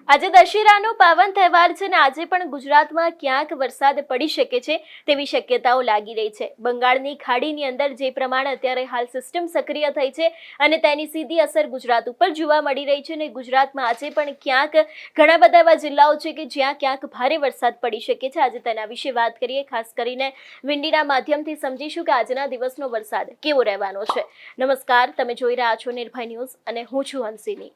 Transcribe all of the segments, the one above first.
આજે દશેરાનો પાવન તહેવાર છે અને આજે પણ ગુજરાતમાં ક્યાંક વરસાદ પડી શકે છે તેવી શક્યતાઓ લાગી રહી છે। બંગાળની ખાડીની અંદર જે પ્રમાણે અત્યારે હાલ સિસ્ટમ સક્રિય થઈ છે અને તેની સીધી અસર ગુજરાત ઉપર જોવા મળી રહી છે અને ગુજરાતમાં આજે પણ ક્યાંક ઘણા બધા એવા જિલ્લાઓ છે કે જ્યાં ક્યાંક ભારે વરસાદ પડી શકે છે। આજે તેના વિશે વાત કરીએ, ખાસ કરીને વિંડીના માધ્યમથી સમજીશું કે આજના દિવસનો વરસાદ કેવો રહેવાનો છે। નમસ્કાર, તમે જોઈ રહ્યા છો નિર્ભય ન્યૂઝ અને હું છું હંસિની।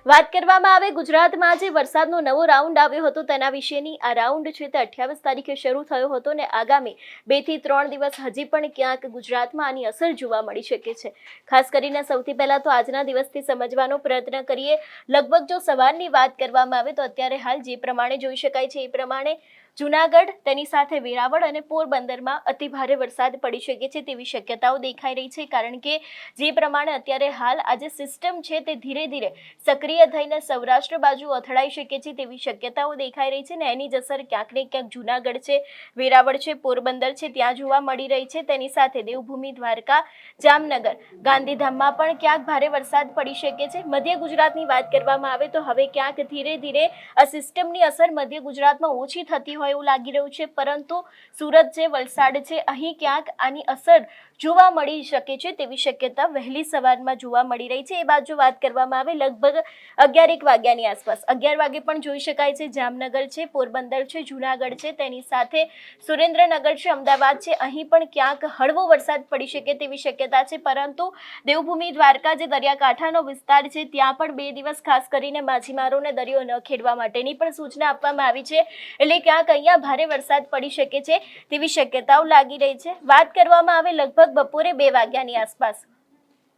વાત કરવામાં આવે ગુજરાતમાં જે વરસાદનો નવો રાઉન્ડ આવ્યો હતો તેના વિશેની। આ રાઉન્ડ છે તે 28 તારીખે શરૂ થયો હતો ને આગામી 2 થી 3 દિવસ હજી પણ ક્યાંક ગુજરાતમાં આની અસર જોવા મળી શકે છે। ખાસ કરીને સૌથી પહેલા તો આજના દિવસથી સમજવાનો પ્રયત્ન કરીએ। લગભગ જો સવારની વાત કરવામાં આવે તો અત્યારે હાલ જે પ્રમાણે જોઈ શકાય છે એ પ્રમાણે જૂનાગઢ, તેની સાથે વેરાવળ અને પોરબંદરમાં અતિ ભારે વરસાદ પડી શકે છે તેવી શક્યતાઓ દેખાઈ રહી છે, કારણ કે જે પ્રમાણે અત્યારે હાલ આજે સિસ્ટમ છે તે ધીરે ધીરે સક્રિય થઈને સૌરાષ્ટ્ર બાજુ અથડાઈ શકે છે તેવી શક્યતાઓ દેખાઈ રહી છે ને એની જ અસર ક્યાંક ને ક્યાંક જૂનાગઢ છે, વેરાવળ છે, પોરબંદર છે ત્યાં જોવા મળી રહી છે। તેની સાથે દેવભૂમિ, દ્વારકા, જામનગર, ગાંધીધામમાં પણ ક્યાંક ભારે વરસાદ પડી શકે છે। મધ્ય ગુજરાતની વાત કરવામાં આવે તો હવે ક્યાંક ધીરે ધીરે આ સિસ્ટમની અસર મધ્ય ગુજરાતમાં ઓછી થતી હોય એવું લાગી રહ્યું છે, પરંતુ સુરત છે, વલસાડ છે, અહીં ક્યાંક આની અસર જોવા મળી શકે છે તેવી શક્યતા વહેલી સવારમાં જોવા મળી રહી છે। એ બાદ જો વાત કરવામાં આવે લગભગ 11 વાગ્યાની આસપાસ 11 વાગે પણ જોઈ શકાય છે જામનગર છે, પોરબંદર છે, જૂનાગઢ છે, તેની સાથે સુરેન્દ્રનગર છે, અમદાવાદ છે, અહીં પણ ક્યાંક હળવો વરસાદ પડી શકે તેવી શક્યતા છે। પરંતુ દેવભૂમિ, દ્વારકા જે દરિયાકાંઠાનો વિસ્તાર છે ત્યાં પણ 2 દિવસ ખાસ કરીને માછીમારોને દરિયો ન ખેડવા માટેની પણ સૂચના આપવામાં આવી છે, એટલે ક્યાંક અહીંયા ભારે વરસાદ પડી શકે છે તેવી શક્યતાઓ લાગી રહી છે। વાત કરવામાં આવે લગભગ બપોરે 2 વાગ્યાની આસપાસ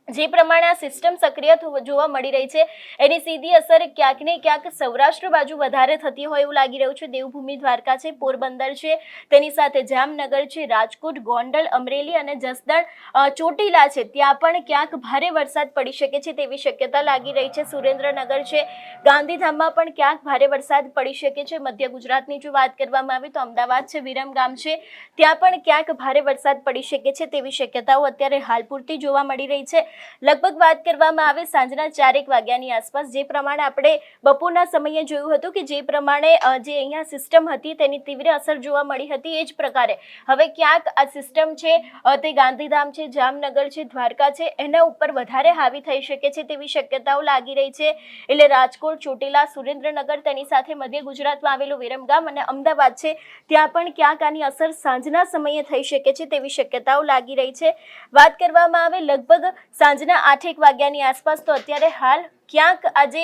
જે પ્રમાણે આ સિસ્ટમ સક્રિય જોવા મળી રહી છે એની સીધી અસર ક્યાંક ને ક્યાંક સૌરાષ્ટ્ર બાજુ વધારે થતી હોય એવું લાગી રહ્યું છે। દેવભૂમિ, દ્વારકા છે, પોરબંદર છે, તેની સાથે જામનગર છે, રાજકોટ, ગોંડલ, અમરેલી અને જસદણ, ચોટીલા છે ત્યાં પણ ક્યાંક ભારે વરસાદ પડી શકે છે તેવી શક્યતા લાગી રહી છે। સુરેન્દ્રનગર છે, ગાંધીધામમાં પણ ક્યાંક ભારે વરસાદ પડી શકે છે। મધ્ય ગુજરાતની જો વાત કરવામાં આવે તો અમદાવાદ છે, વિરમગામ છે, ત્યાં પણ ક્યાંક ભારે વરસાદ પડી શકે છે તેવી શક્યતાઓ અત્યારે હાલ પૂરતી જોવા મળી રહી છે। લગભગ વાત કરવામાં આવે સાંજના 4 વાગ્યાની આસપાસ જે પ્રમાણે આપણે બપોરના સમયે જોયું હતું કે જે પ્રમાણે જે અહીંયા સિસ્ટમ હતી તેની તીવ્ર અસર જોવા મળી હતી, એ જ પ્રકારે હવે ક્યાંક આ સિસ્ટમ છે તે ગાંધીધામ છે, જામનગર છે, દ્વારકા છે એના ઉપર વધારે હાવી થઈ શકે છે તેવી શક્યતાઓ લાગી રહી છે। એટલે રાજકોટ, ચોટીલા, સુરેન્દ્રનગર, તેની સાથે મધ્ય ગુજરાતમાં આવેલું વિરમગામ અને અમદાવાદ છે ત્યાં પણ ક્યાંક આની અસર સાંજના સમયે થઈ શકે છે તેવી શક્યતાઓ લાગી રહી છે। વાત કરવામાં આવે લગભગ સાંજના 8 વાગ્યાની આસપાસ તો અત્યારે હાલ ક્યાંક આજે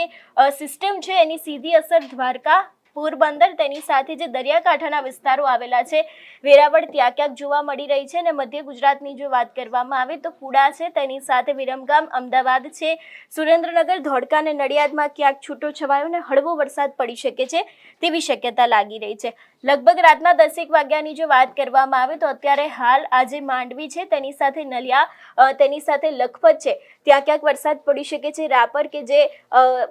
સિસ્ટમ છે એની સીધી અસર દ્વારકા, પોરબંદર, તેની સાથે જે દરિયાકાંઠાના વિસ્તારો આવેલા છે વેરાવળ ત્યાં ક્યાંક જોવા મળી રહી છે અને મધ્ય ગુજરાતની જો વાત કરવામાં આવે તો પુડા છે, તેની સાથે વિરમગામ, અમદાવાદ છે, સુરેન્દ્રનગર, ધોળકા અને નડિયાદમાં ક્યાંક છૂટો છવાયો અને હળવો વરસાદ પડી શકે છે તેવી શક્યતા લાગી રહી છે। લગભગ રાતના 10 વાગ્યાની જો વાત કરવામાં આવે તો અત્યારે હાલ આજે માંડવી છે, તેની સાથે નલિયા, તેની સાથે લખપત છે ત્યાં ક્યાંક વરસાદ પડી શકે છે। રાપર કે જે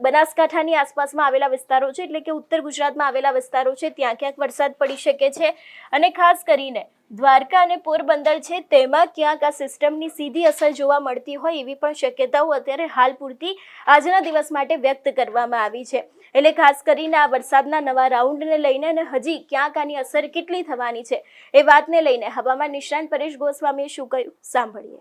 બનાસકાંઠાની આસપાસમાં આવેલા વિસ્તારો છે એટલે કે ઉત્તર ગુજરાતમાં આવેલા વિસ્તારો છે ત્યાં ક્યાંક વરસાદ પડી શકે છે અને ખાસ કરીને દ્વારકા અને પોરબંદર છે તેમાં ક્યાંક આ સિસ્ટમની સીધી અસર જોવા મળતી હોય એવી પણ શક્યતાઓ અત્યારે હાલ પૂરતી આજના દિવસ માટે વ્યક્ત કરવામાં આવી છે। એટલે ખાસ કરીને આ વરસાદના નવા રાઉન્ડને લઈને અને હજી ક્યાંક આની અસર કેટલી થવાની છે એ વાતને લઈને હવામાન નિષ્ણાંત પરેશ ગોસ્વામીએ શું કહ્યું સાંભળીએ।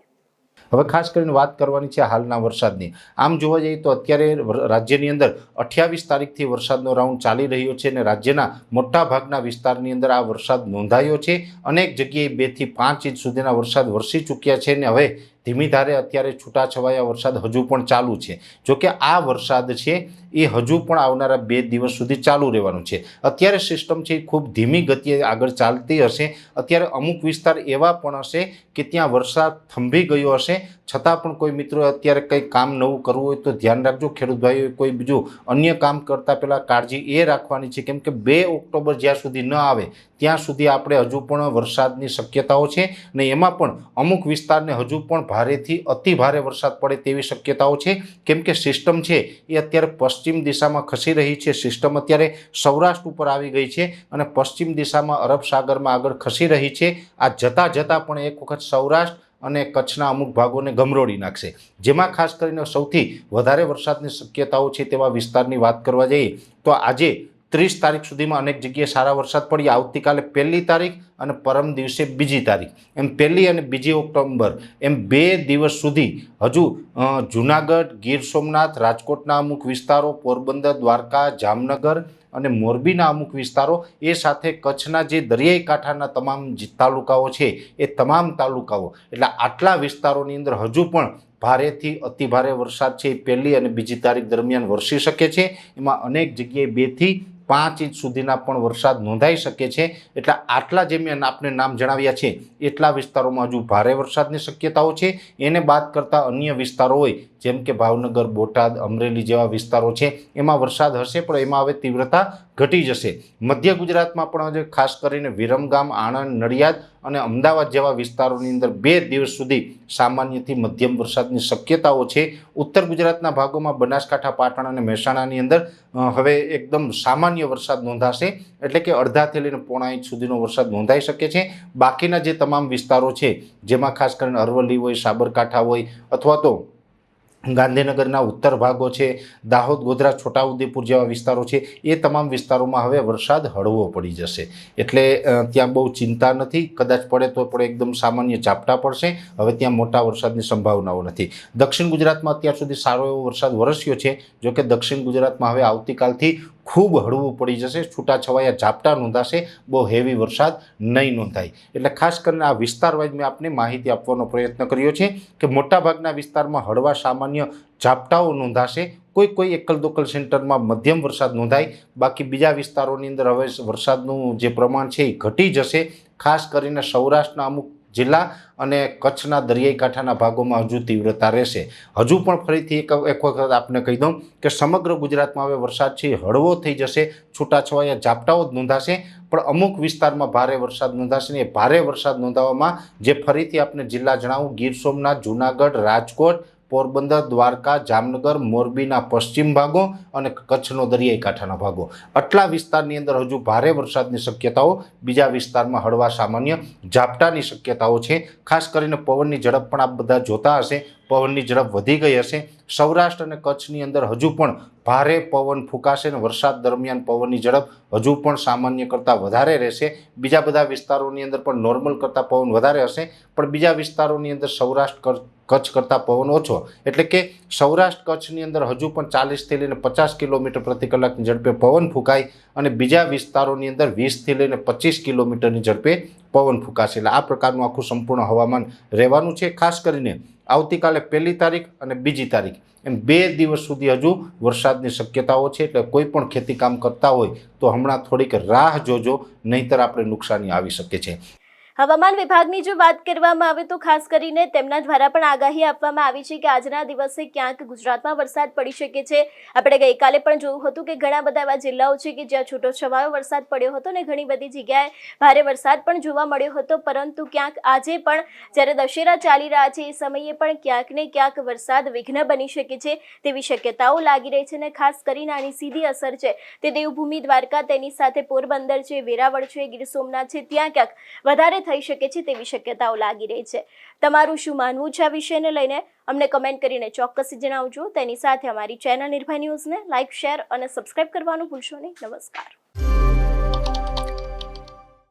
હવે ખાસ કરીને વાત કરવાની છે હાલના વરસાદની। આમ જોવા જઈએ તો અત્યારે રાજ્યની અંદર 28 તારીખથી વરસાદનો રાઉન્ડ ચાલી રહ્યો છે અને રાજ્યના મોટા ભાગના વિસ્તારની અંદર આ વરસાદ નોંધાયો છે। અનેક જગ્યાએ 2 થી 5 ઇંચ સુધીના વરસાદ વરસી ચૂક્યા છે અને હવે ધીમી ધારે અત્યારે છૂટાછવાયા વરસાદ હજુ પણ ચાલુ છે। જોકે આ વરસાદ છે એ હજુ પણ આવનારા 2 દિવસ સુધી ચાલુ રહેવાનું છે। અત્યારે સિસ્ટમ છે એ ખૂબ ધીમી ગતિએ આગળ ચાલતી હશે। અત્યારે અમુક વિસ્તાર એવા પણ હશે કે ત્યાં વરસાદ થંભી ગયો હશે, છતાં પણ કોઈ મિત્રો અત્યારે કંઈ કામ નવું કરવું હોય તો ધ્યાન રાખજો ખેડૂત ભાઈઓએ કોઈ બીજું અન્ય કામ કરતાં પહેલાં કાળજી એ રાખવાની છે, કેમ કે 2 ઓક્ટોબર જ્યાં સુધી ન આવે ત્યાં સુધી આપણે હજુ પણ વરસાદની શક્યતાઓ છે અને એમાં પણ અમુક વિસ્તારને હજુ પણ ભારેથી અતિ ભારે વરસાદ પડે તેવી શક્યતાઓ છે, કેમ કે સિસ્ટમ છે એ અત્યારે પશ્ચિમ દિશામાં ખસી રહી છે। સિસ્ટમ અત્યારે સૌરાષ્ટ્ર ઉપર આવી ગઈ છે અને પશ્ચિમ દિશામાં અરબ સાગરમાં આગળ ખસી રહી છે। આ જતાં પણ એક વખત સૌરાષ્ટ્ર અને કચ્છના અમુક ભાગોને ગમરોડી નાખશે. જેમાં ખાસ કરીને સૌથી વધારે વરસાદની શક્યતાઓ છે તેવા વિસ્તારની વાત કરવા જઈએ તો આજે 30 તારીખ સુધીમાં અનેક જગ્યાએ સારા વરસાદ પડ્યા. આવતીકાલે 1 તારીખ અને પરમ દિવસે 2 તારીખ, એમ 1 અને 2 ઓક્ટોબર એમ 2 દિવસ સુધી હજુ જુનાગઢ, ગીર સોમનાથ, રાજકોટના અમુક વિસ્તારો, પોરબંદર, દ્વારકા, જામનગર અને મોરબીના અમુક વિસ્તારો, એ સાથે કચ્છના જે દરિયાઈ કાંઠાના તમામ તાલુકાઓ છે એ તમામ તાલુકાઓ, એટલે આટલા વિસ્તારોની અંદર હજુ પણ ભારેથી અતિભારે વરસાદ છે એ 1 અને 2 તારીખ દરમિયાન વરસી શકે છે. એમાં અનેક જગ્યાએ 2 થી 5 ઇંચ સુધીના પણ વરસાદ નોંધાઈ શકે છે. એટલે આટલા જે મેં આપને નામ જણાવ્યા છે એટલા વિસ્તારોમાં હજુ ભારે વરસાદની શક્યતાઓ છે. એને બાદ કરતા અન્ય વિસ્તારો હોય જેમ કે ભાવનગર, બોટાદ, અમરેલી જેવા વિસ્તારો છે એમાં વરસાદ હશે, પણ એમાં હવે તીવ્રતા ઘટી જશે. મધ્ય ગુજરાતમાં પણ હજુ ખાસ કરીને વિરમગામ, આણંદ, નડિયાદ અને અમદાવાદ જેવા વિસ્તારોની અંદર 2 દિવસ સુધી સામાન્યથી મધ્યમ વરસાદની શક્યતાઓ છે. ઉત્તર ગુજરાતના ભાગોમાં બનાસકાંઠા, પાટણ અને મહેસાણાની અંદર હવે એકદમ સામાન્ય વરસાદ નોંધાશે, એટલે કે અડધાથી લઈને પોણા ઇંચ સુધીનો વરસાદ નોંધાઈ શકે છે. બાકીના જે તમામ વિસ્તારો છે જેમાં ખાસ કરીને અરવલ્લી હોય, સાબરકાંઠા હોય અથવા તો ગાંધીનગરના ઉત્તર ભાગો છે, દાહોદ, ગોધરા, છોટાઉદેપુર જેવા વિસ્તારો છે, એ તમામ વિસ્તારોમાં હવે વરસાદ હળવો પડી જશે. એટલે ત્યાં બહુ ચિંતા નથી. કદાચ પડે તો પડે, એકદમ સામાન્ય ઝાપટા પડશે. હવે ત્યાં મોટા વરસાદની સંભાવનાઓ નથી. દક્ષિણ ગુજરાતમાં અત્યાર સુધી સારો એવો વરસાદ વરસ્યો છે. જોકે દક્ષિણ ગુજરાતમાં હવે આવતીકાલથી ખૂબ હળવું પડી જશે. છૂટાછવાયા ઝાપટા નોંધાશે, બહુ હેવી વરસાદ નહીં નોંધાય. એટલે ખાસ કરીને આ વિસ્તાર વાઇઝ મેં આપને માહિતી આપવાનો પ્રયત્ન કર્યો છે કે મોટાભાગના વિસ્તારમાં હળવા સામાન્ય ઝાપટાઓ નોંધાશે. કોઈ એકલ દોકલ સેન્ટરમાં મધ્યમ વરસાદ નોંધાય. બાકી બીજા વિસ્તારોની અંદર હવે વરસાદનું જે પ્રમાણ છે એ ઘટી જશે. ખાસ કરીને સૌરાષ્ટ્રના અમુક જિલ્લા અને કચ્છના દરિયાઈ કાંઠાના ભાગોમાં હજુ તીવ્રતા રહેશે. હજુ પણ ફરીથી એક વખત આપને કહી દઉં કે સમગ્ર ગુજરાતમાં હવે વરસાદ છે હળવો થઈ જશે. છૂટાછવાયા ઝાપટાઓ જ નોંધાશે, પણ અમુક વિસ્તારમાં ભારે વરસાદ નોંધાશે. ને એ ભારે વરસાદ નોંધાવામાં જે ફરીથી આપને જિલ્લા જણાવું, ગીર સોમનાથ, જુનાગઢ, રાજકોટ, પોરબંદર, દ્વારકા, જામનગર, મોરબીના પશ્ચિમ ભાગો અને કચ્છનો દરિયાઈ કાંઠાના ભાગો, આટલા વિસ્તારની અંદર હજુ ભારે વરસાદની શક્યતાઓ. બીજા વિસ્તારમાં હળવા સામાન્ય ઝાપટાની શક્યતાઓ છે. ખાસ કરીને પવનની ઝડપ પણ આપ બધા જોતા હશે, પવનની ઝડપ વધી ગઈ હશે. સૌરાષ્ટ્ર અને કચ્છની અંદર હજુ પણ ભારે પવન ફૂંકાશે અને વરસાદ દરમિયાન પવનની ઝડપ હજુ પણ સામાન્ય કરતાં વધારે રહેશે. બીજા બધા વિસ્તારોની અંદર પણ નોર્મલ કરતાં પવન વધારે હશે, પણ બીજા વિસ્તારોની અંદર સૌરાષ્ટ્ર, કચ્છ કરતાં પવન ઓછો. એટલે કે સૌરાષ્ટ્ર, કચ્છની અંદર હજુ પણ 40થી લઈને 50 કિલોમીટર પ્રતિ કલાકની ઝડપે પવન ફૂંકાય અને બીજા વિસ્તારોની અંદર 20થી લઈને 25 કિલોમીટરની ઝડપે પવન ફૂંકાશે. એટલે આ પ્રકારનું આખું સંપૂર્ણ હવામાન રહેવાનું છે. ખાસ કરીને આવતીકાલે 1 તારીખ અને 2 તારીખ એમ 2 દિવસ સુધી હજુ વરસાદની શક્યતાઓ છે. એટલે કોઈ પણ ખેતીકામ કરતા હોય તો હમણાં થોડીક રાહ જોજો, નહીંતર આપણે નુકસાની આવી શકે છે. હવામાન વિભાગની જો વાત કરવામાં આવે તો ખાસ કરીને તેમના દ્વારા પણ આગાહી આપવામાં આવી છે કે આજના દિવસે ક્યાંક ગુજરાતમાં વરસાદ પડી શકે છે. આપણે ગઈકાલે પણ જોયું હતું કે ઘણા બધા એવા જિલ્લાઓ છે કે જ્યાં છૂટોછવાયો વરસાદ પડ્યો હતો ને ઘણી બધી જગ્યાએ ભારે વરસાદ પણ જોવા મળ્યો હતો. પરંતુ ક્યાંક આજે પણ જ્યારે દશેરા ચાલી રહ્યા છે એ સમયે પણ ક્યાંક ને ક્યાંક વરસાદ વિઘ્ન બની શકે છે તેવી શક્યતાઓ લાગી રહી છે. અને ખાસ કરીને આની સીધી અસર છે તે દેવભૂમિ દ્વારકા, તેની સાથે પોરબંદર છે, વેરાવળ છે, ગીર સોમનાથ છે, ત્યાં ક્યાંક વધારે થઈ શકે છે તેવી શક્યતાઓ લાગી રહી છે. તમારું શું માનવું છે આ વિષયને લઈને અમને કમેન્ટ કરીને ચોક્કસ જણાવજો. તેની સાથે અમારી ચેનલ નિર્ભય ન્યૂઝને લાઇક, શેર અને સબસ્ક્રાઇબ કરવાનું ભૂલશો નહીં. નમસ્કાર.